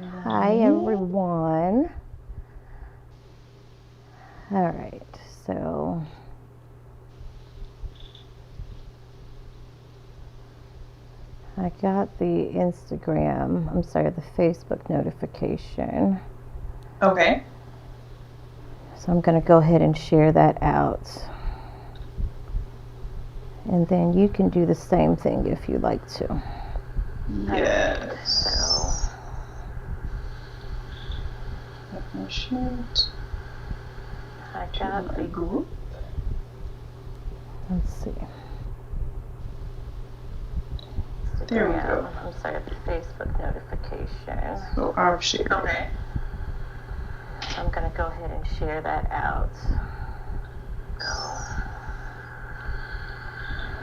Hi, everyone. All right, so I got the the Facebook notification. Okay. So I'm going to go ahead and share that out. And then you can do the same thing if you'd like to. Yes. Let me share it I to my group. Let's see. There we go. The Facebook notification. So I've shared. Okay. So I'm going to go ahead and share that out.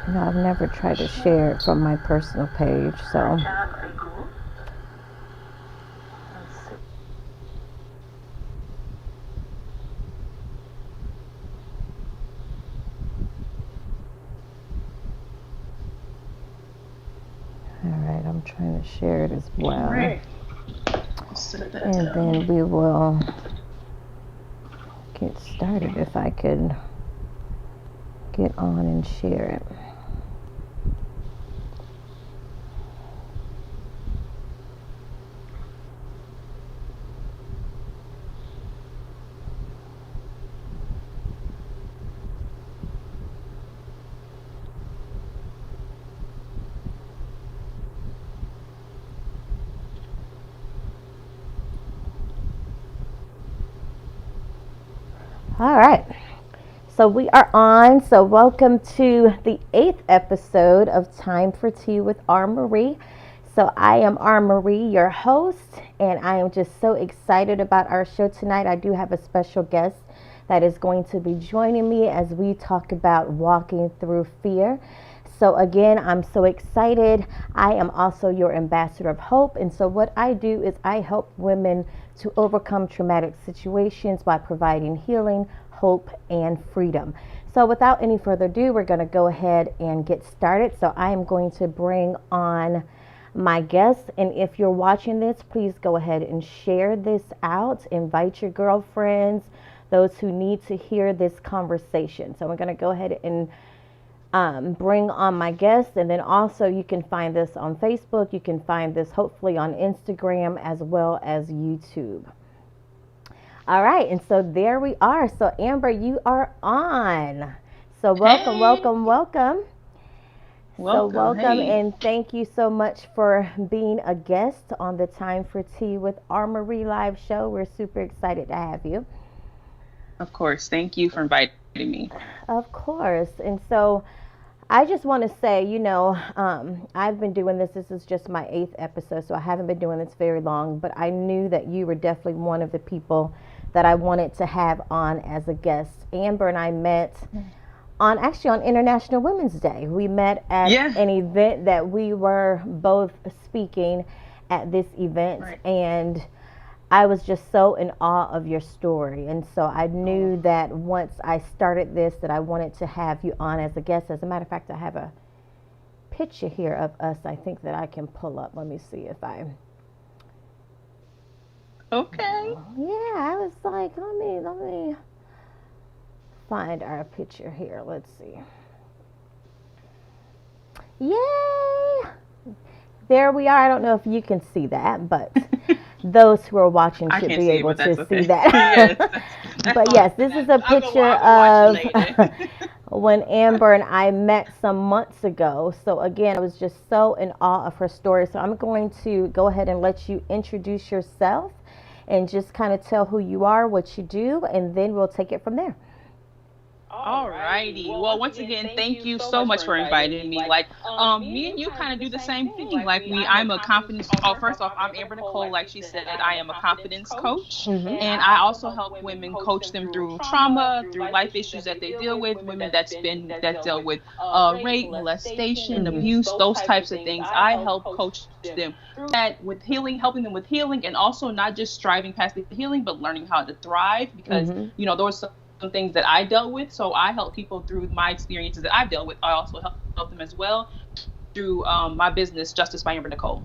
No, I've never tried to share it from my personal page, so. All right, I'm trying to share it as well. All right. And then we will get started if I could get on and share it. All right. So we are on. So welcome to the 8th episode of Time for Tea with R. Marie. So I am R. Marie, your host, and I am just so excited about our show tonight. I do have a special guest that is going to be joining me as we talk about walking through fear. So again, I'm so excited. I am also your ambassador of hope. And so what I do is I help women to overcome traumatic situations by providing healing, hope, and freedom. So without any further ado, we're going to go ahead and get started. So I am going to bring on my guests. And if you're watching this, please go ahead and share this out. Invite your girlfriends, those who need to hear this conversation. So we're going to go ahead and bring on my guests, and then also you can find this on Facebook. You can find this hopefully on Instagram as well as YouTube. All right, and so there we are. So Amber, you are on. So welcome, Hey. welcome. Welcome, hey. And thank you so much for being a guest on the Time for Tea with R. Marie live show. We're super excited to have you. Of course. Thank you for inviting me. Of course. And so I just want to say, I've been doing this. This is just my 8th episode, so I haven't been doing this very long, but I knew that you were definitely one of the people that I wanted to have on as a guest. Amber and I met on International Women's Day. We met at an event that we were both speaking at this event, and I was just so in awe of your story. And so I knew that once I started this, that I wanted to have you on as a guest. As a matter of fact, I have a picture here of us, I think, that I can pull up. Let me see if I. Okay. Yeah, I was like, let me find our picture here. Let's see. Yay! There we are. I don't know if you can see that, but those who are watching should be able to see that. Yes, but yes, this is a picture of when Amber and I met some months ago. So again, I was just so in awe of her story. So I'm going to go ahead and let you introduce yourself and just kind of tell who you are, what you do, and then we'll take it from there. All righty. Well, once again, thank you so much for inviting me. Like, me and you kind of do the same thing. Like, I'm a confidence. Oh, first off, I'm Amber Nicole. Like she said, I am a confidence coach, and I also help women coach them through trauma, through life issues that they deal with. Women that dealt with rape, molestation, abuse, those types of things. I help coach them through that with healing, helping them with healing, and also not just striving past the healing, but learning how to thrive. Because there was some things that I dealt with. So I help people through my experiences that I've dealt with. I also help them as well through my business, Justice by Amber Nicole.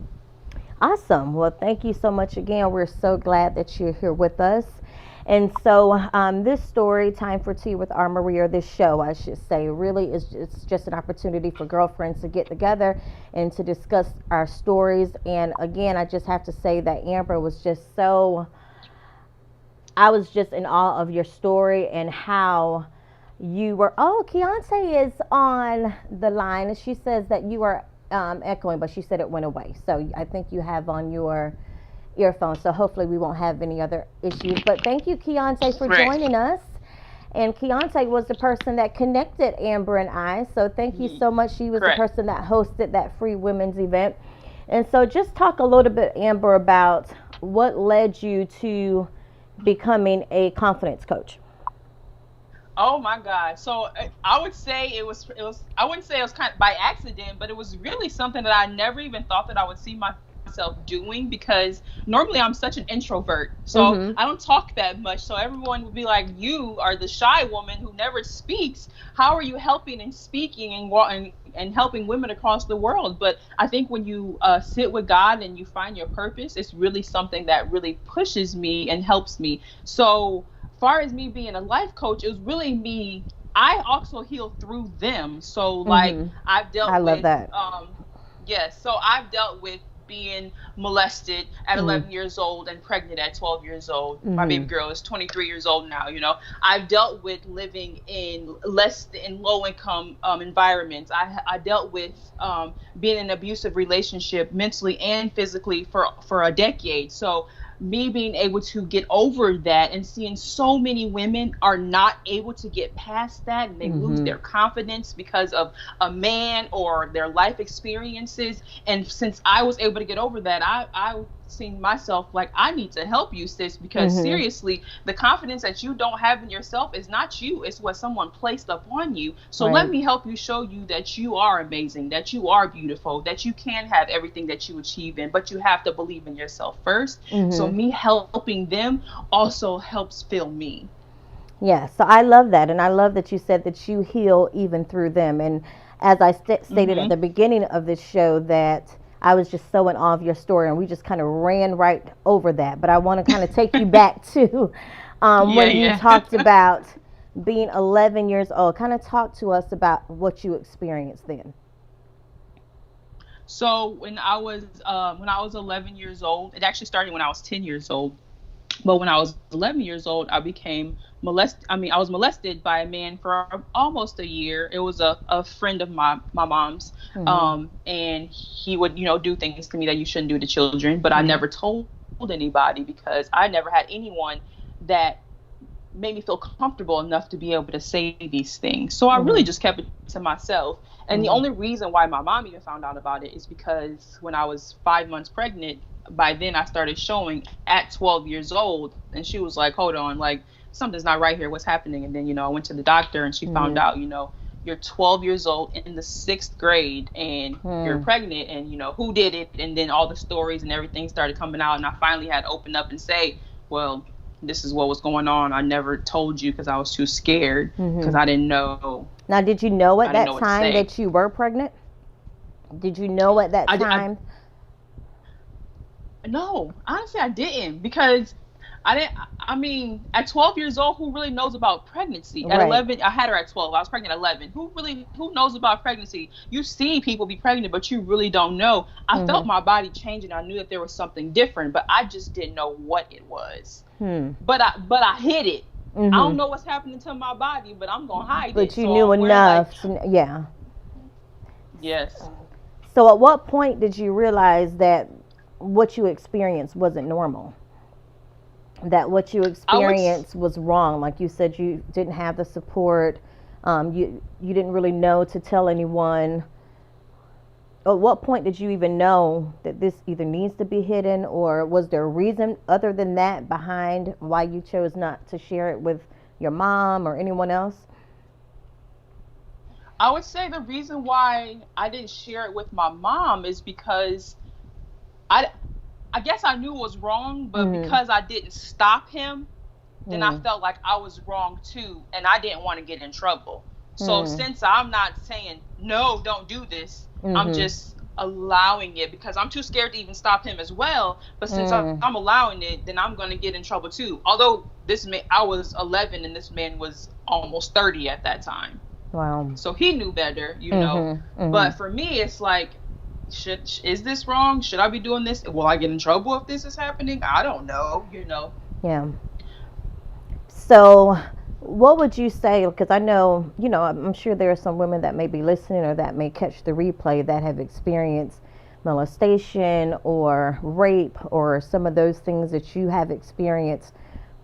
Awesome. Well, thank you so much again. We're so glad that you're here with us. And so, this story, Time for Tea with Our Marie, or this show, I should say, really is it's just an opportunity for girlfriends to get together and to discuss our stories. And again, I just have to say that Amber was just so, I was just in awe of your story and how you were. Oh, Keontae is on the line, and she says that you are echoing, but she said it went away. So I think you have on your earphones. So hopefully we won't have any other issues. But thank you, Keontae, for Right. joining us. And Keontae was the person that connected Amber and I. So thank you so much. She was the Correct. person that hosted that free women's event. And so just talk a little bit, Amber, about what led you to becoming a confidence coach. Oh my God. So I would say it was I wouldn't say it was kind of by accident, but it was really something that I never even thought that I would see myself doing, because normally I'm such an introvert. So Mm-hmm. I don't talk that much. So everyone would be like, "You are the shy woman who never speaks. How are you helping and speaking and helping women across the world?" But I think when you sit with God and you find your purpose, it's really something that really pushes me and helps me. So far as me being a life coach, it was really me. I also heal through them. So like Mm-hmm. I've I dealt love with that. yes, so I've dealt with being molested at Mm-hmm. 11 years old and pregnant at 12 years old. My baby Mm-hmm. girl is 23 years old now. I've dealt with living in low income environments. I dealt with being in an abusive relationship mentally and physically for a decade. So me being able to get over that and seeing so many women are not able to get past that, and they lose Mm-hmm. their confidence because of a man or their life experiences. And since I was able to get over that, I seen myself like, I need to help you, sis, because Mm-hmm. seriously, the confidence that you don't have in yourself is not you, it's what someone placed upon you. So let Right. me help you show you that you are amazing, that you are beautiful, that you can have everything that you achieve in, but you have to believe in yourself first. So Mm-hmm. me helping them also helps fill me. Yeah, so I love that. And I love that you said that you heal even through them. And as I stated at Hmm. the beginning of this show, that I was just so in awe of your story, and we just kind of ran right over that. But I want to kind of take you back to Yeah, when you yeah. talked about being 11 years old. Kind of talk to us about what you experienced then. So when I was 11 years old, it actually started when I was 10 years old. But when I was 11 years old, I became molested. I mean, I was molested by a man for almost a year. It was a friend of my mom's, Mm-hmm. and he would do things to me that you shouldn't do to children. But I never told anybody because I never had anyone that made me feel comfortable enough to be able to say these things. So I really Mm-hmm. just kept it to myself. And the Mm-hmm. only reason why my mom even found out about it is because when I was 5 months pregnant, by then I started showing at 12 years old. And she was like, hold on, like something's not right here. What's happening? And then, I went to the doctor and she found Mm-hmm. out, you're 12 years old in the sixth grade and you're Mm-hmm. pregnant, and who did it? And then all the stories and everything started coming out. And I finally had to open up and say, well, this is what was going on. I never told you because I was too scared, because Mm-hmm. I didn't know. Now, did you know I at didn't that know what to time say. that you were pregnant? Did you know at that I time? No, honestly, I didn't, because I didn't. I mean, at 12 years old, who really knows about pregnancy? At Right. 11, I had her at 12. I was pregnant at 11. Who knows about pregnancy? You see people be pregnant, but you really don't know. I Mm-hmm. felt my body changing. I knew that there was something different, but I just didn't know what it was. Hmm. But I hid it. I don't Mm-hmm. know what's happening to my body, but I'm gonna hide it. But you So knew I'm wearing like, enough to, yeah. yes. So at what point did you realize that what you experienced wasn't normal? That what you I would. experienced was wrong? Like you said, you didn't have the support. You didn't really know to tell anyone. At what point did you even know that this either needs to be hidden, or was there a reason other than that behind why you chose not to share it with your mom or anyone else? I would say the reason why I didn't share it with my mom is because I I guess I knew it was wrong, but Mm-hmm. because I didn't stop him, then I Mm-hmm. felt like I was wrong too, and I didn't want to get in trouble. So Mm-hmm. since I'm not saying no, don't do this, I'm Mm-hmm. just allowing it because I'm too scared to even stop him as well. But since I'm allowing it, then I'm going to get in trouble too. Although this man, I was 11 and this man was almost 30 at that time. Wow. So he knew better, you know. But for me, it's like, is this wrong? Should I be doing this? Will I get in trouble if this is happening? I don't know, you know. Yeah. So, what would you say? Because I know, you know, I'm sure there are some women that may be listening or that may catch the replay that have experienced molestation or rape or some of those things that you have experienced.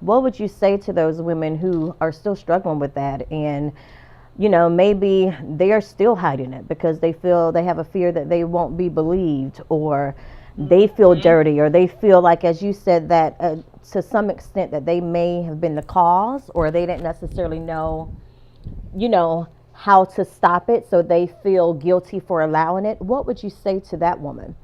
What would you say to those women who are still struggling with that, and you know, maybe they are still hiding it because they feel they have a fear that they won't be believed, or they feel dirty, or they feel like, as you said, that to some extent that they may have been the cause, or they didn't necessarily know, you know, how to stop it, so they feel guilty for allowing it. What would you say to that woman?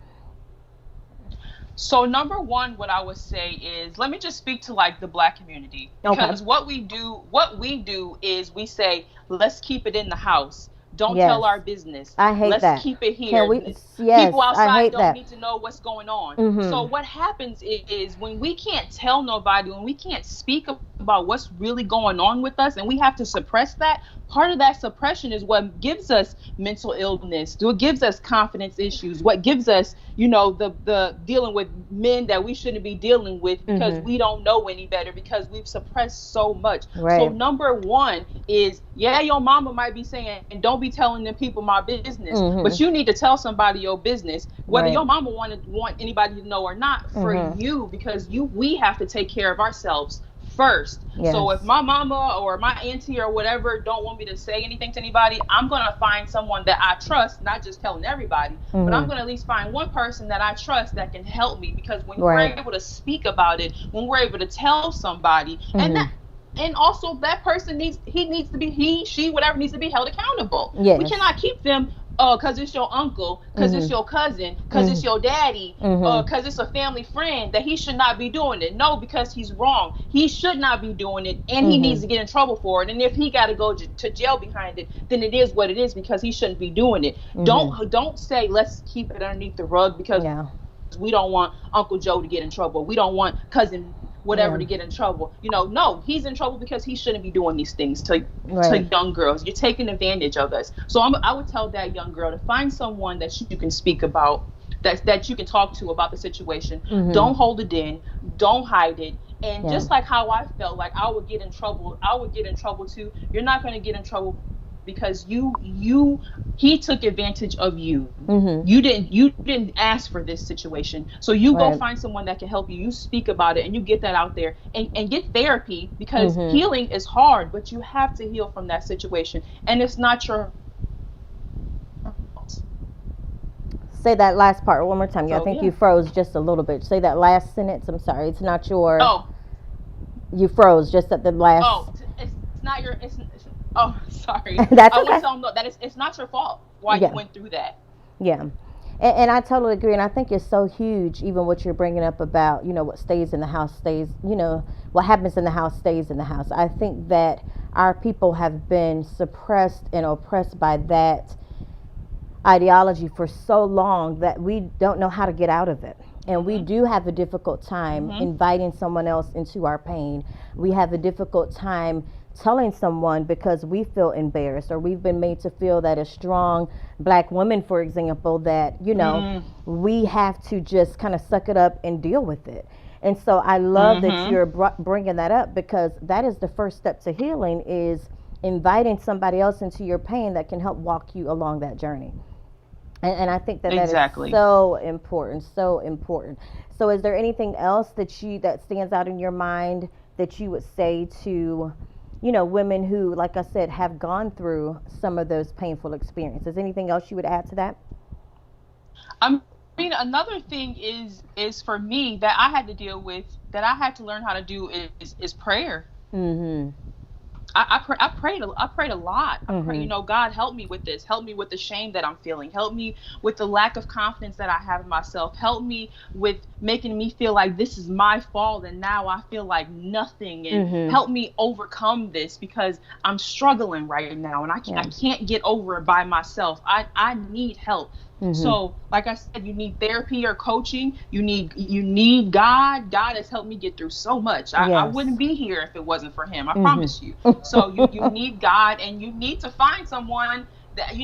So number one, what I would say is, let me just speak to like the Black community, because Okay. what we do is we say, let's keep it in the house. Don't Yes. tell our business. I hate Let's that. keep it Can here. we? Yes, People I outside hate don't that. need to know what's going on. So Mhm. what happens is when we can't tell nobody, when we can't speak about what's really going on with us, and we have to suppress that, part of that suppression is what gives us mental illness, what gives us confidence issues, what gives us, you know, the dealing with men that we shouldn't be dealing with because Mhm. we don't know any better, because we've suppressed so much. So Right. number one is, yeah, your mama might be saying, and don't be telling them people my business, but Mhm. you need to tell somebody your business, whether Right. your mama want anybody to know or not, for Mhm. you, because we have to take care of ourselves first. So if Yes. my mama or my auntie or whatever don't want me to say anything to anybody, I'm going to find someone that I trust, not just telling everybody, but I'm Mhm. going to at least find one person that I trust that can help me, because when we're Right. able to speak about it, when we're able to tell somebody, Mhm. and also that person needs to be, he, she, whatever, needs to be held accountable. We Yes. cannot keep them because it's your uncle, because it's Mhm. your cousin, because it's Mhm. your daddy, Mhm. because it's a family friend, that he should not be doing it. No, because he's wrong. He should not be doing it, and he needs Mhm. to get in trouble for it. And if he got to go to jail behind it, then it is what it is, because he shouldn't be doing it. Mhm. Don't say let's keep it underneath the rug because Yeah. we don't want Uncle Joe to get in trouble. We don't want cousin whatever Yeah. to get in trouble. You know, no, he's in trouble because he shouldn't be doing these things to Right. young girls. You're taking advantage of us. So I would tell that young girl to find someone that you can speak about, that you can talk to about the situation. Mhm. Don't hold it in. Don't hide it. And Yeah. just like how I felt like I would get in trouble, I would get in trouble too. You're not going to get in trouble because he took advantage of you. Mhm. You didn't ask for this situation. So you go Right. find someone that can help you. You speak about it and you get that out there, and get therapy, because Mhm. healing is hard, but you have to heal from that situation. And it's not your fault. Say that last part one more time. Yeah, I So think you yeah. froze just a little bit. Say that last sentence. I'm sorry. It's not your. Oh, You froze just at the last. it's not your it's oh sorry. That's I want to okay. tell them that it's not your fault why you Yeah. went through that. Yeah. And I totally agree. And I think it's so huge, even what you're bringing up about, you know, what stays in the house stays, you know, what happens in the house stays in the house. I think that our people have been suppressed and oppressed by that ideology for so long that we don't know how to get out of it. And we Mhm. do have a difficult time Mhm. inviting someone else into our pain. We have a difficult time telling someone because we feel embarrassed, or we've been made to feel that as strong Black women, for example, that, you know, Mm. we have to just kind of suck it up and deal with it. And so I love that Mhm. you're bringing that up, because that is the first step to healing, is inviting somebody else into your pain that can help walk you along that journey. And I think that that is Exactly. so important, so important. So is there anything else that you that stands out in your mind that you would say to, you know, women who, like I said, have gone through some of those painful experiences? Anything else you would add to that? I mean, another thing is for me that I had to deal with, that I had to learn how to do, is prayer. Mhm. I prayed a lot. I pray, you Mhm. know, God, help me with this. Help me with the shame that I'm feeling. Help me with the lack of confidence that I have in myself. Help me with making me feel like this is my fault and now I feel like nothing. And Mhm. help me overcome this, because I'm struggling right now and I Yeah. can't get over it by myself. I need help. So, like I said, you need therapy or coaching. You need God. God has helped me get through so much. I Yes. wouldn't be here if it wasn't for Him. I promise you. So you need God, and you need to find someone that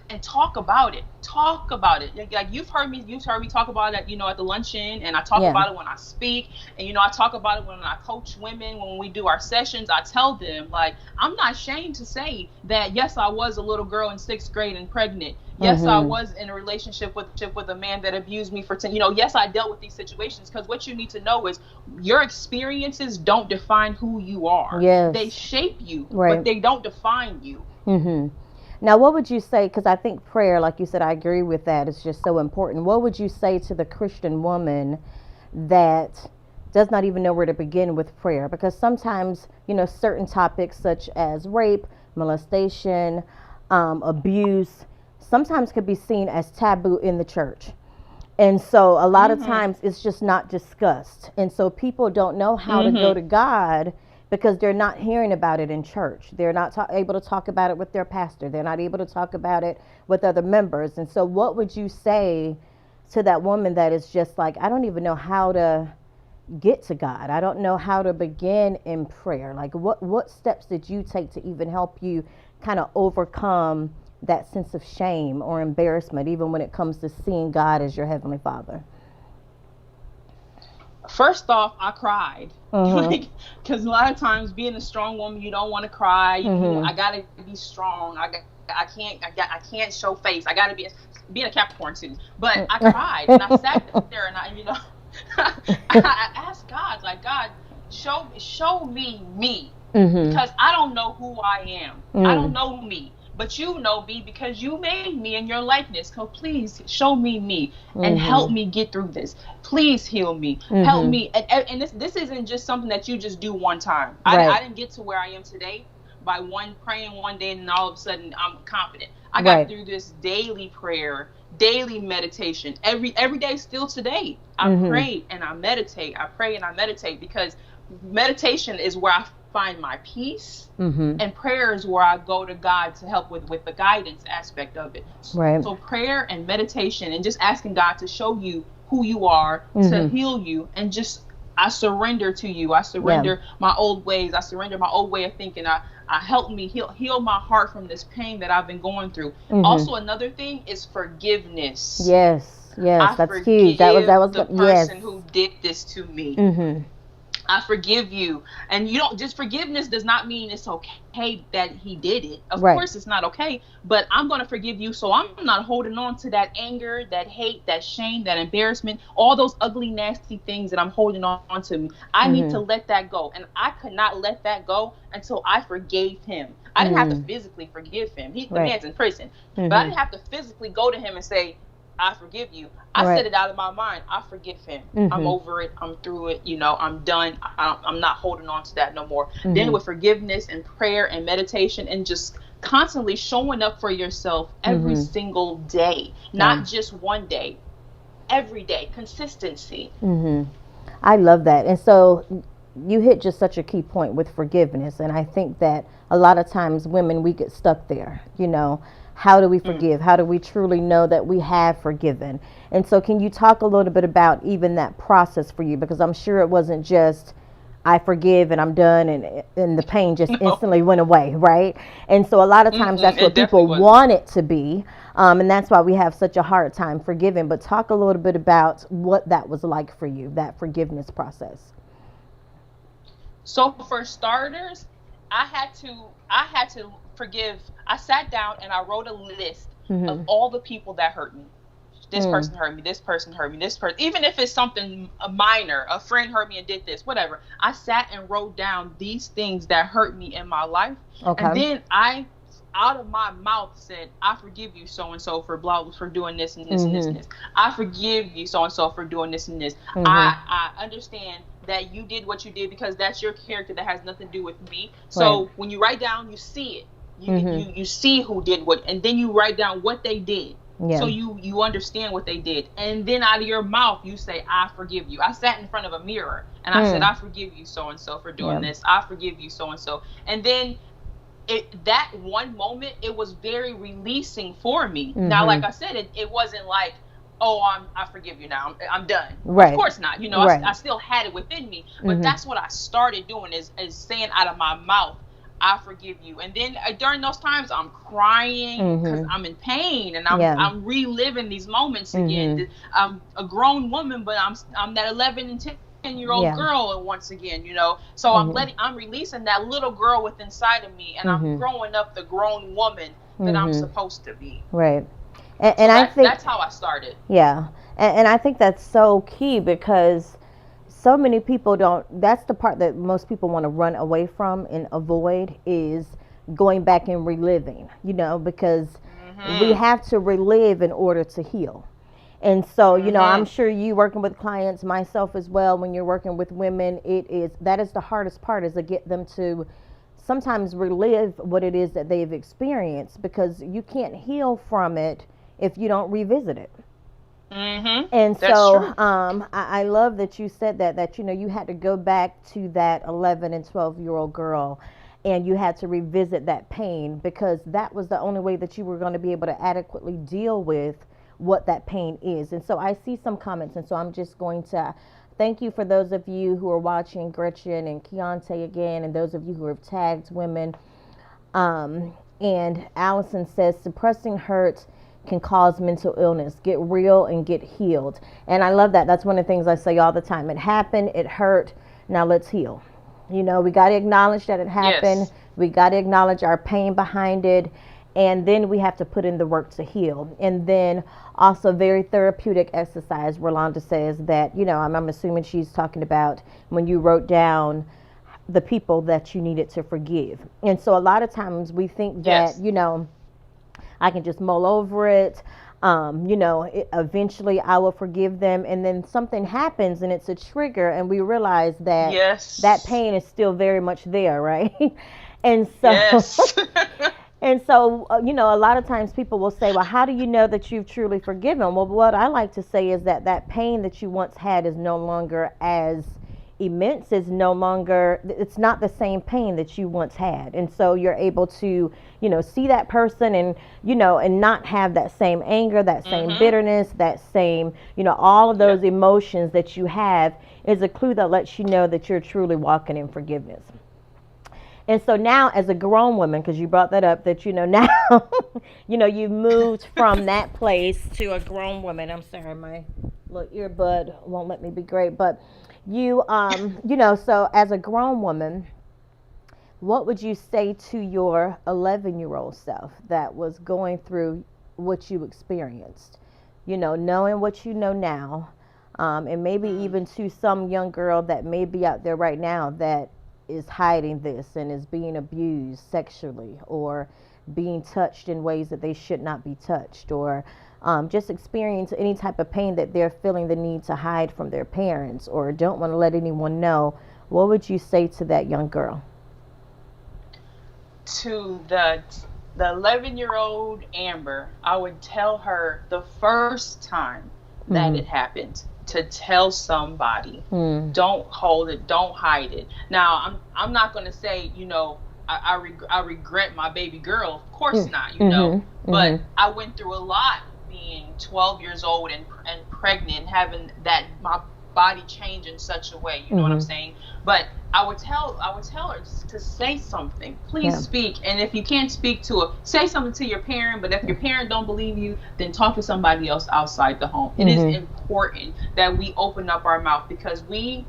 and talk about it. Talk about it. Like you've heard me talk about it. At the luncheon, and I talk Yeah. about it when I speak, and I talk about it when I coach women. When we do our sessions, I tell them, like, I'm not ashamed to say that yes, I was a little girl in 6th grade and pregnant. Yes, I was in a relationship with a man that abused me for 10. Yes, I dealt with these situations, because what you need to know is your experiences don't define who you are. They Yes. shape you, but Right. they don't define you. Now, what would you say? Because I think prayer, like you said, I agree with that. It's just so important. What would you say to the Christian woman that does not even know where to begin with prayer? Because sometimes, certain topics such as rape, molestation, abuse, sometimes could be seen as taboo in the church. And so a lot of Mhm. times it's just not discussed. And so people don't know how to go Mhm. to God because they're not hearing about it in church. They're not able to talk about it with their pastor. They're not able to talk about it with other members. And so what would you say to that woman that is just like, I don't even know how to get to God. I don't know how to begin in prayer. Like what steps did you take to even help you kind of overcome that sense of shame or embarrassment, even when it comes to seeing God as your heavenly Father? First off, I cried. Mhm. Like, because a lot of times, being a strong woman, you don't want to cry. Mhm. I gotta be strong. I can't show face. I gotta be being a Capricorn too. But I cried, and I sat there, and I asked God, like, God, show me me, Mhm. because I don't know who I am. I don't Mhm. know me, but you know me, because you made me in your likeness. So please show me and help Mhm. me get through this. Please heal me, help Mhm. me. And this isn't just something that you just do one time. Right. I didn't get to where I am today by one praying one day, and all of a sudden I'm confident. I got Right. through this daily prayer, daily meditation, every day. Still today, I Mhm. pray and I meditate. I pray and I meditate, because meditation is where I find my peace, Mhm. and prayer is where I go to God to help with the guidance aspect of it. Right. So prayer and meditation, and just asking God to show you who you are, to Mhm. heal you, and just, I surrender to you. I Yeah. surrender my old ways. I surrender my old way of thinking. I help me heal my heart from this pain that I've been going through. Mhm. Also, another thing is forgiveness. Yes. Yes. I That's huge. That was forgive the good. Yes. person who did this to me. Mhm. I forgive you. And you don't just, forgiveness does not mean it's okay that he did it. Of Right. course it's not okay, but I'm going to forgive you, so I'm not holding on to that anger, that hate, that shame, that embarrassment, all those ugly nasty things that I'm holding on to. I need to Mhm. let that go. And I could not let that go until I forgave him. I didn't have to Mhm. physically forgive him. The Right. man's in prison. But I Mhm. didn't have to physically go to him and say, I forgive you. I Right. said it out of my mind. I forgive him. I'm Mhm. over it. I'm through it. I'm done. I'm not holding on to that no more. Then, Mhm. with forgiveness and prayer and meditation, and just constantly showing up for yourself every Mhm. single day, Yeah. not just one day, every day, consistency. Mhm. I love that. And so you hit just such a key point with forgiveness. And I think that a lot of times women, we get stuck there. How do we Mm. forgive? How do we truly know that we have forgiven? And so, can you talk a little bit about even that process for you? Because I'm sure it wasn't just, I forgive and I'm done, and the pain just No. instantly went away, right? And so a lot of times that's It what definitely people wasn't. want it to be, and that's why we have such a hard time forgiving. But talk a little bit about what that was like for you, that forgiveness process. So, for starters, I had to forgive. I sat down and I wrote a list of Mm-hmm. all the people that hurt me. This Mm. person hurt me. This person hurt me. This person, even if it's something minor, a friend hurt me and did this, whatever. I sat and wrote down these things that hurt me in my life, and Okay. then I, out of my mouth, said, I forgive you so and so for blah, for doing this and this and this Mm-hmm. and this. I forgive you so and so for doing this and this. Mm-hmm. I understand that you did what you did, because that's your character, that has nothing to do with me. Right. So when you write down, you see it. You Mm-hmm. you you see who did what, and then you write down what they did, so Yeah. you understand what they did, and then out of your mouth you say, I forgive you. I sat in front of a mirror and I said, Mm. I forgive you so and so for doing Yeah. this. I forgive you so and so. And then that one moment, it was very releasing for me. Now, like Mhm. I said, it wasn't like, oh, I forgive you now, I'm done. Of Right. course not. Right. I still had it within me, but Mhm. that's what I started doing, is saying out of my mouth, I forgive you. And then during those times, I'm crying because Mhm. I'm in pain, and Yeah. I'm reliving these moments again. Mhm. I'm a grown woman, but I'm that 11 and 10-year old Yeah. girl once again. So Mhm. I'm releasing that little girl within inside of me, and I'm Mhm. growing up the grown woman that I'm Mhm. supposed to be. Right. And So I think, that's how I started. yeah, and I think that's so key because so many people don't. That's the part that most people want to run away from and avoid is going back and reliving. Because we Mhm. have to relive in order to heal. And so, I'm Mhm. sure you working with clients, myself as well, when you're working with women, that is the hardest part is to get them to sometimes relive what it is that they've experienced because you can't heal from it if you don't revisit it. Mhm. And That's so true. I love that you said that you had to go back to that 11 and 12-year-old girl and you had to revisit that pain because that was the only way that you were going to be able to adequately deal with what that pain is. And so I see some comments, and so I'm just going to thank you for those of you who are watching, Gretchen and Keontae again, and those of you who have tagged women. And Allison says suppressing hurt can cause mental illness. Get real and get healed. And I love that. That's one of the things I say all the time. It happened, it hurt. Now let's heal. We got to acknowledge that it happened. Yes. We got to acknowledge our pain behind it. And then we have to put in the work to heal. And then also, very therapeutic exercise. Rolanda says that, I'm assuming she's talking about when you wrote down the people that you needed to forgive. And so a lot of times we think that, Yes. I can just mull over it. Eventually I will forgive them. And then something happens and it's a trigger, and we realize that that Yes. pain is still very much there, right? And so, Yes. and so, a lot of times people will say, well, how do you know that you've truly forgiven? Well, what I like to say is that pain that you once had is no longer as immense, is no longer, it's not the same pain that you once had. And so you're able to, see that person and, and not have that same anger, that same Mhm. bitterness, that same, all of those Yep. emotions that you have is a clue that lets you know that you're truly walking in forgiveness. And so now, as a grown woman, because you brought that up, that now, you've moved from that place to a grown woman. I'm sorry, my little earbud won't let me be great, but so as a grown woman, what would you say to your 11-year-old self that was going through what you experienced? Knowing what you know now, and maybe Mm. even to some young girl that may be out there right now that is hiding this and is being abused sexually or being touched in ways that they should not be touched, or just experience any type of pain that they're feeling the need to hide from their parents or don't want to let anyone know. What would you say to that young girl? To the 11-year-old Amber, I would tell her the first time that Mm-hmm. it happened to tell somebody. Mm. Don't hold it, don't hide it. Now, I'm not going to say, I regret my baby girl. Of course Mm. not. Mm-hmm. But Mm-hmm. I went through a lot being 12 years old and pregnant, having that my body change in such a way, you know what I'm Mm-hmm. saying? But I would tell her to say something. Please Yeah. speak. And if you can't speak to her, say something to your parent. But if your parent don't believe you, then talk to somebody else outside the home. It is Mm-hmm. important that we open up our mouth because we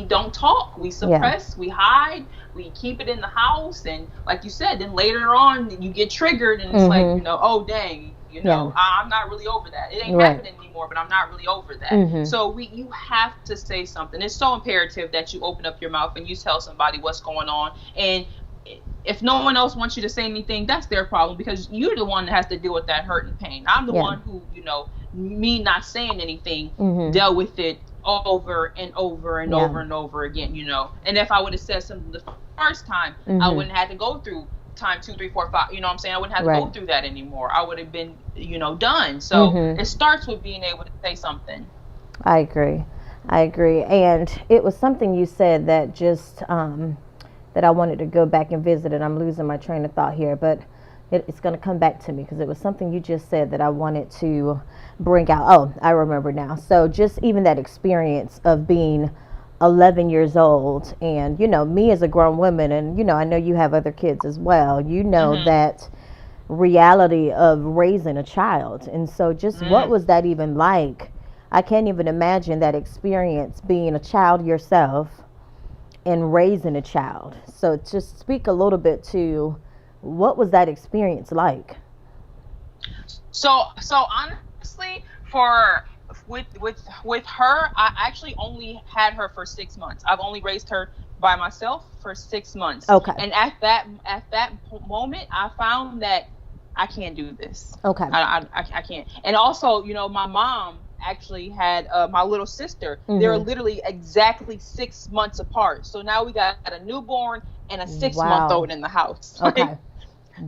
don't talk. We Yeah. suppress, we hide, we keep it in the house, and like you said, then later on you get triggered and it's like, Mm-hmm. oh dang, Yeah. I'm not really over that. It ain't Right. happening anymore, but I'm not really over that. Mm-hmm. So you have to say something. It's so imperative that you open up your mouth and you tell somebody what's going on. And if no one else wants you to say anything, that's their problem because you're the one that has to deal with that hurt and pain. I'm the Yeah. one who, me not saying anything, Mm-hmm. dealt with it over and over and Yeah. over and over again. And if I would have said something the first time, I Mm-hmm. wouldn't have to go through time 2, 3, 4, 5. You know what I'm saying? I wouldn't have to go Right. through that anymore. I would have been, done. So Mm-hmm. it starts with being able to say something. I agree. I agree. And it was something you said that just that I wanted to go back and visit, and I'm losing my train of thought here, but it's going to come back to me because it was something you just said that I wanted to bring out. Oh, I remember now. So just even that experience of being 11 years old, and me as a grown woman, and I know you have other kids as well, that reality of raising a child. And so just what was that even like? I can't even imagine that experience, being a child yourself and raising a child. So just speak a little bit to what was that experience like? So honestly, for with her, I actually only had her for 6 months. I've only raised her by myself for 6 months. Okay. And at that moment, I found that I can't do this. Okay. I can't. And also, my mom actually had my little sister. Mm-hmm. They're literally exactly 6 months apart. So now we got a newborn and a 6-month-old in the house. Okay.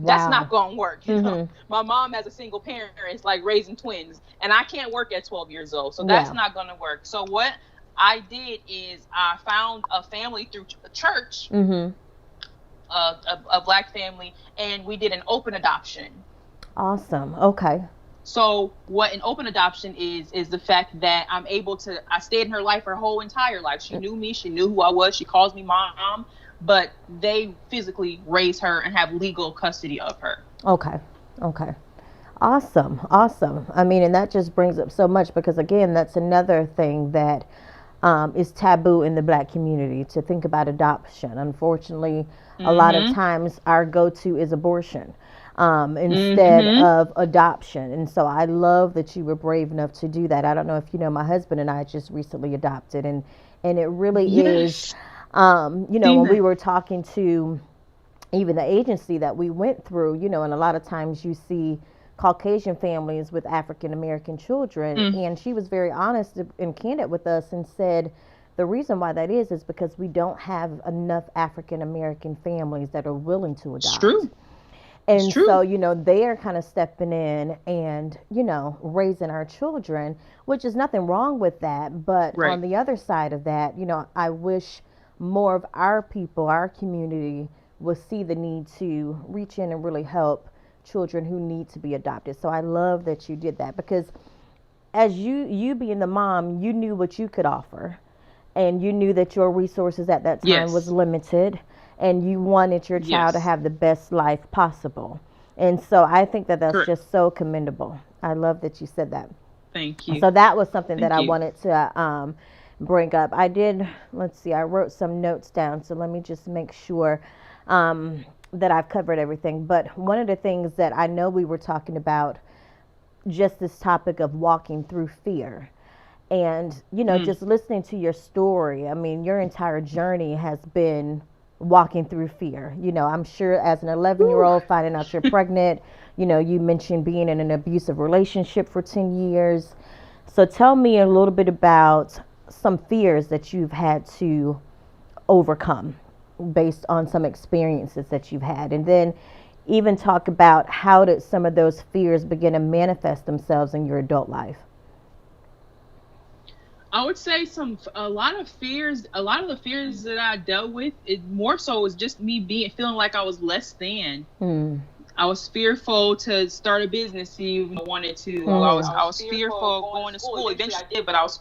That's not going to work. Mm-hmm. My mom, as a single parent, is like raising twins, and I can't work at 12 years old. So that's not going to work. So what I did is I found a family through a church, mm-hmm. a Black family, and we did an open adoption. Awesome. Okay. So what an open adoption is the fact that I stayed in her life her whole entire life. She knew me. She knew who I was. She calls me mom. But they physically raise her and have legal custody of her. Okay. Awesome. I mean, and that just brings up so much, because again, that's another thing that is taboo in the Black community, to think about adoption. Unfortunately, a lot of times our go-to is abortion instead of adoption. And so I love that you were brave enough to do that. I don't know if you know, my husband and I just recently adopted, and it really is. When we were talking to even the agency that we went through, and a lot of times you see Caucasian families with African American children, and she was very honest and candid with us and said the reason why that is because we don't have enough African American families that are willing to adopt. It's true. And so, they are kind of stepping in and, raising our children, which is nothing wrong with that. But on the other side of that, I wish more of our people, our community, will see the need to reach in and really help children who need to be adopted. So I love that you did that, because as you being the mom, you knew what you could offer, and you knew that your resources at that time was limited, and you wanted your child to have the best life possible. And so I think that that's just so commendable. I love that you said that. Thank you. So that was something that I wanted to bring up. I wrote some notes down, so let me just make sure that I've covered everything. But one of the things that I know we were talking about, just this topic of walking through fear. And, just listening to your story, I mean, your entire journey has been walking through fear. I'm sure as an 11-year-old finding out you're pregnant, you mentioned being in an abusive relationship for 10 years. So tell me a little bit about some fears that you've had to overcome based on some experiences that you've had, and then even talk about how did some of those fears begin to manifest themselves in your adult life. I would say a lot of the fears that I dealt with, it more so was just me feeling like I was less than. I was fearful to start a business even I wanted to. I was fearful of going to school. Eventually I did, but I was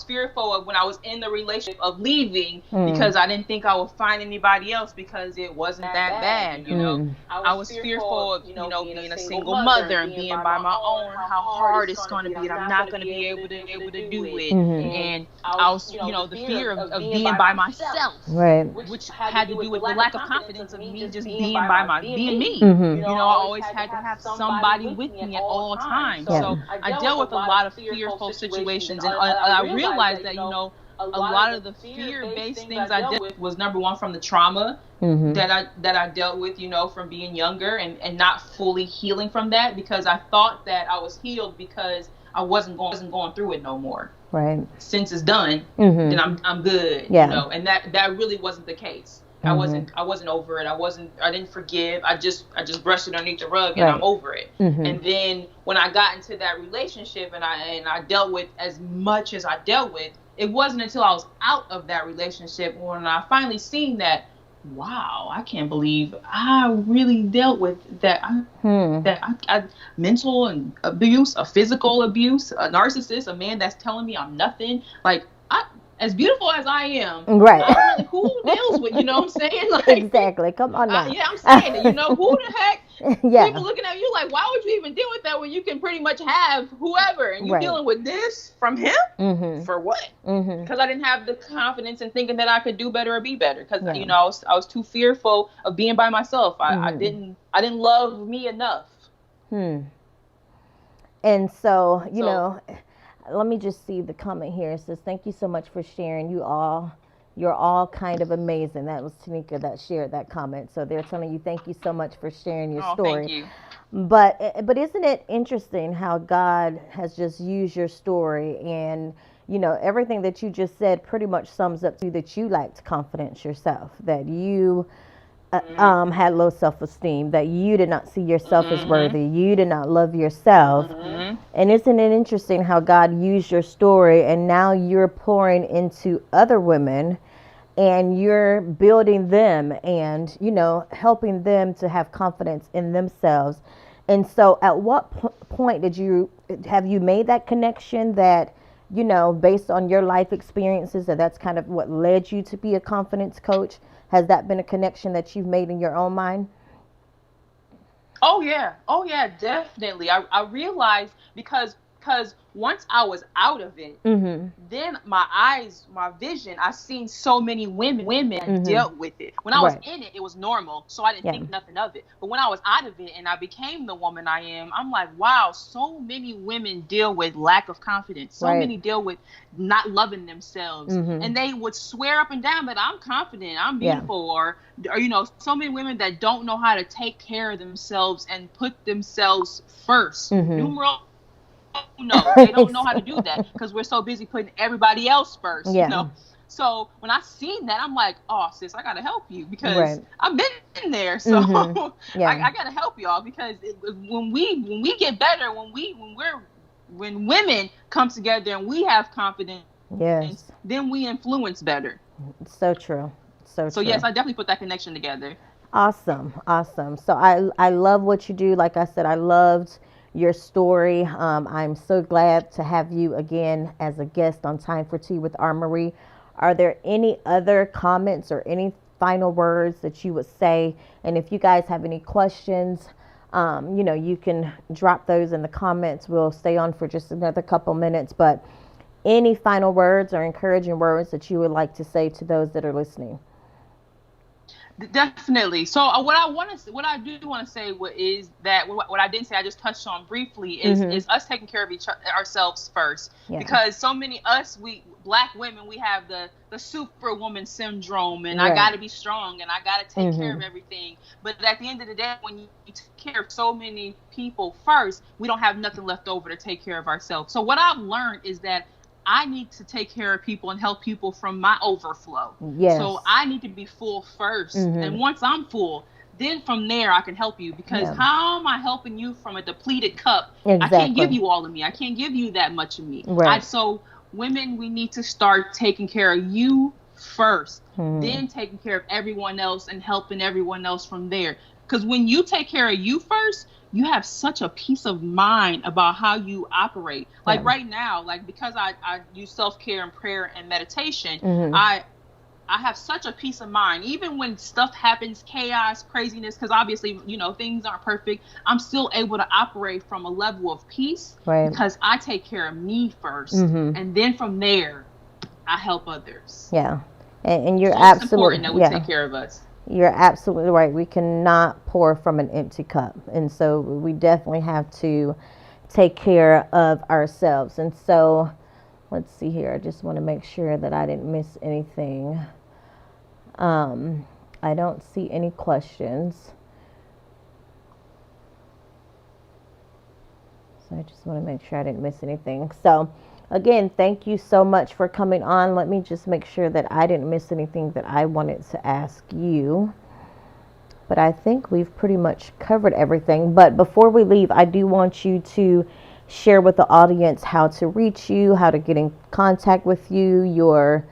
fearful of when I was in the relationship of leaving because I didn't think I would find anybody else because it wasn't that bad, I was fearful of, being a single mother and being by my own, how hard it's going to be, and I'm not going to be able to do it. And I was, the fear of being by myself, which had to do with the lack of confidence of me just being me. I always had to have somebody with me at all times. So I dealt with a lot of fearful situations, and I realized that, a lot of the fear-based things I dealt with was, number one, from the trauma that I dealt with, from being younger and not fully healing from that, because I thought that I was healed because I wasn't going through it no more. Right. Since it's done, then I'm good. And that really wasn't the case. I wasn't over it. I didn't forgive. I just brushed it underneath the rug and I'm over it. And then when I got into that relationship and I dealt with as much as I dealt with, it wasn't until I was out of that relationship when I finally seen that wow, I can't believe I really dealt with that. Hmm. I mental and abuse, a physical abuse, a narcissist, a man that's telling me I'm nothing. Like, as beautiful as I am, Right. I don't really, who deals with, you know what I'm saying? Like, Exactly. Come on now. yeah, I'm saying it. You know, who the heck? People Yeah. looking at you like, why would you even deal with that when you can pretty much have whoever, and you Right. dealing with this from him Mhm. for what? Mhm. Because I didn't have the confidence in thinking that I could do better or be better. Because Yeah. I was too fearful of being by myself. Mhm. I didn't love me enough. Hmm. And so, So let me just see the comment here. It says, "Thank you so much for sharing. You're all kind of amazing." That was Tanika that shared that comment. So they're telling you, "Thank you so much for sharing your oh, thank story." you. But isn't it interesting how God has just used your story, and everything that you just said pretty much sums up to you, that you lacked confidence yourself, that you had low self-esteem, that you did not see yourself as Mm-hmm. worthy, you did not love yourself. Mm-hmm. And isn't it interesting how God used your story, and now you're pouring into other women, and you're building them, and helping them to have confidence in themselves. And so at what point did you have you made that connection, that based on your life experiences, that's kind of what led you to be a confidence coach? Has that been a connection that you've made in your own mind? Oh yeah, definitely. I realized because once I was out of it, Mhm. then my eyes, my vision, I seen so many women that Mhm. dealt with it. When I was Right. in it, it was normal, so I didn't Yeah. think nothing of it. But when I was out of it and I became the woman I am, I'm like, wow, so many women deal with lack of confidence. So Right. many deal with not loving themselves, Mhm. and they would swear up and down that I'm confident, I'm Yeah. beautiful, or so many women that don't know how to take care of themselves and put themselves first. Mhm. Numero no, they don't know how to do that Exactly. because we're so busy putting everybody else first, you Yeah. know. So when I seen that, I'm like, oh sis, I gotta help you because Right. I've been there. So Mhm. Yeah. I gotta help y'all because when we get better, when women come together and we have confidence, Yes. then we influence better. So true. So So yes, true. I definitely put that connection together. Awesome. Awesome. So I love what you do. Like I said, I loved your story. I'm so glad to have you again as a guest on Time for Tea with Armory. Are there any other comments or any final words that you would say? And if you guys have any questions, you can drop those in the comments. We'll stay on for just another couple minutes. But any final words or encouraging words that you would like to say to those that are listening? Definitely. So what I do want to say, is that what I didn't say, I just touched on briefly, Mm-hmm. is us taking care of ourselves first, Yeah. because so many we black women, we have the superwoman syndrome, and I got Right. to be strong, and I got to take care Mm-hmm. of everything. But at the end of the day, when you take care of so many people first, we don't have nothing left over to take care of ourselves. So what I've learned is that I need to take care of people and help people from my overflow. So Yes. I need to be full first. Mm-hmm. And once I'm full, then from there I can help you. Because Yeah. how am I helping you from a depleted cup? I can't give Exactly. you all of me. I can't give you that much of me. I Right. so women, we need to start taking care of you first, Mm-hmm. then taking care of everyone else and helping everyone else from there. Because when you take care of you first, you have such a peace of mind about how you operate. Yeah. Like right now, like because I use self-care and prayer and meditation, Mm-hmm. I I have such a peace of mind. Even when stuff happens, chaos, craziness, because obviously, things aren't perfect, I'm still able to operate from a level of peace Right. because I take care of me first. Mm-hmm. And then from there, I help others. Yeah. And you're So it's important that absolutely, we yeah. take care of us. You're absolutely right. We cannot pour from an empty cup. And so we definitely have to take care of ourselves. And so let's see here. I just want to make sure that I didn't miss anything. Um, I don't see any questions. So I just want to make sure I didn't miss anything. So again, thank you so much for coming on. Let me just make sure that I didn't miss anything that I wanted to ask you. But I think we've pretty much covered everything. But before we leave, I do want you to share with the audience how to reach you, how to get in contact with you, your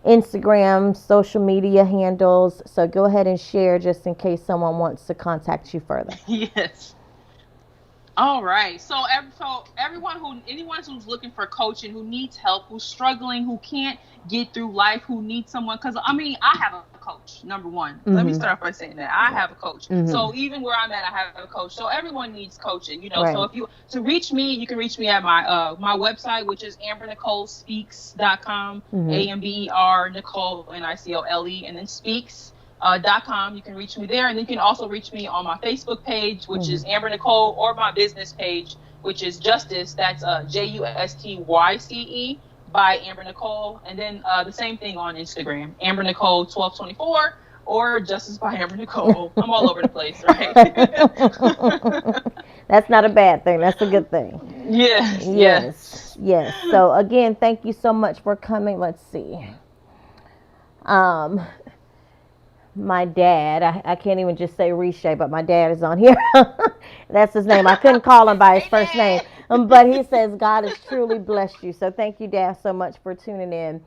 Instagram, social media handles. So go ahead and share just in case someone wants to contact you further. Yes. All right. So everyone who anyone who's looking for coaching, who needs help, who's struggling, who can't get through life, who needs someone, because I mean, I have a coach. Number one, let me Mm-hmm. start off by saying that I have a coach. Mm-hmm. So even where I'm at, I have a coach. So everyone needs coaching, you know. So Right. if you to reach me, you can reach me at my website, which is ambernicolespeaks.com, Mm-hmm. AMBER Nicole NICOLE, and then speaks .com. You can reach me there, and then you can also reach me on my Facebook page, which is Amber Nicole, or my business page, which is Justice. That's JUSTYCE by Amber Nicole, and then the same thing on Instagram, Amber Nicole 1224, or Justice by Amber Nicole. I'm all over the place, right? That's not a bad thing. That's a good thing. Yes, Yes. yes. Yes. So again, thank you so much for coming. Let's see. Um, my dad, I can't even just say Reshay, but my dad is on here. That's his name. I couldn't call him by his Hey, first name. Dad. But he says God has truly blessed you. So thank you, Dad, so much for tuning in.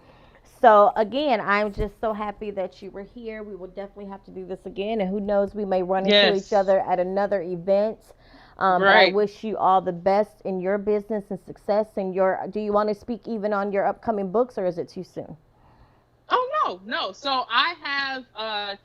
So again, I'm just so happy that you were here. We will definitely have to do this again. And who knows, we may run into each Yes, other at another event. But I right. wish you all the best in your business and success. And your, do you want to speak even on your upcoming books, or is it too soon? Oh no, no. So I have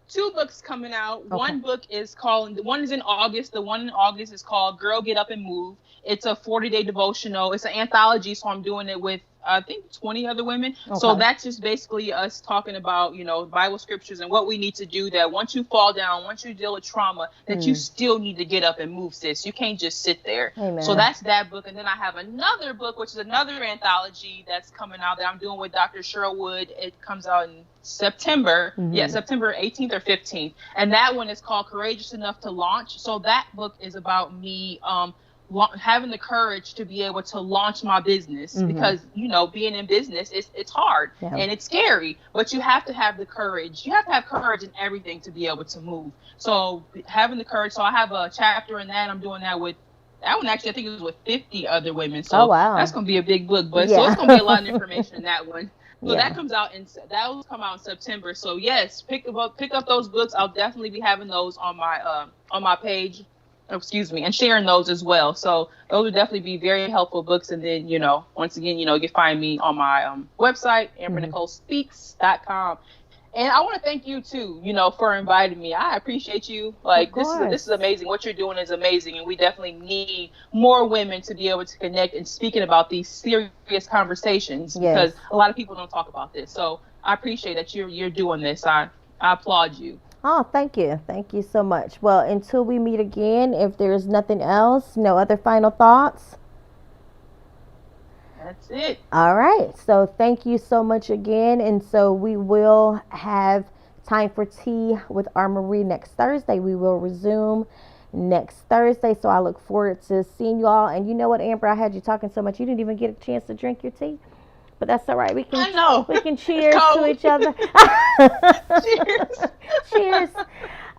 two books coming out. Okay. One book is called, the one is in August. The one in August is called Girl Get Up and Move. It's a 40-day devotional. It's an anthology, so I'm doing it with I think 20 other women. So Okay. that's just basically us talking about, Bible scriptures and what we need to do, that once you fall down, once you deal with trauma, that you Hmm. still need to get up and move, sis. You can't just sit there. So Amen. that's that book. And then I have another book, which is another anthology that's coming out that I'm doing with Dr. Sherwood. It comes out in September. Yeah, Hmm. September 18th or 15th. And that one is called Courageous Enough to Launch. So that book is about me having the courage to be able to launch my business, Hmm. because being in business, it's hard Yeah. and it's scary, but you have to have the courage. You have to have courage in everything to be able to move. So having the courage. So I have a chapter in that. I'm doing that with that one. Actually, I think it was with 50 other women. Oh, So that's wow. going to be a big book, but so Yeah. it's going to be a lot of information in that one. So Yeah. that will come out in September. So yes, pick up those books. I'll definitely be having those on my page. Oh, excuse me, and sharing those as well. So those would definitely be very helpful books. And then once again, you can find me on my website, Hmm. ambernicolespeaks.com. And I want to thank you too, for inviting me. I appreciate you. Of Like this is course. amazing. What you're doing is amazing, and we definitely need more women to be able to connect and speaking about these serious conversations, Yes. because a lot of people don't talk about this. So I appreciate that you're doing this. I applaud you. Oh, thank you. Thank you so much. Well, until we meet again, if there's nothing else, no other final thoughts. That's it. All right. So thank you so much again. And so we will have time for tea with our Marie next Thursday. We will resume next Thursday. So I look forward to seeing you all. And you know what, Amber, I had you talking so much you didn't even get a chance to drink your tea. But that's all right. I know. We can It's cheers to cold. each other. Cheers. Cheers.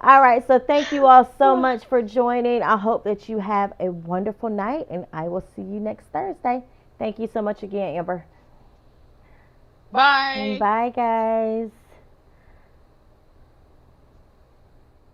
All right. So thank you all so much for joining. I hope that you have a wonderful night, and I will see you next Thursday. Thank you so much again, Amber. And Bye. bye, guys.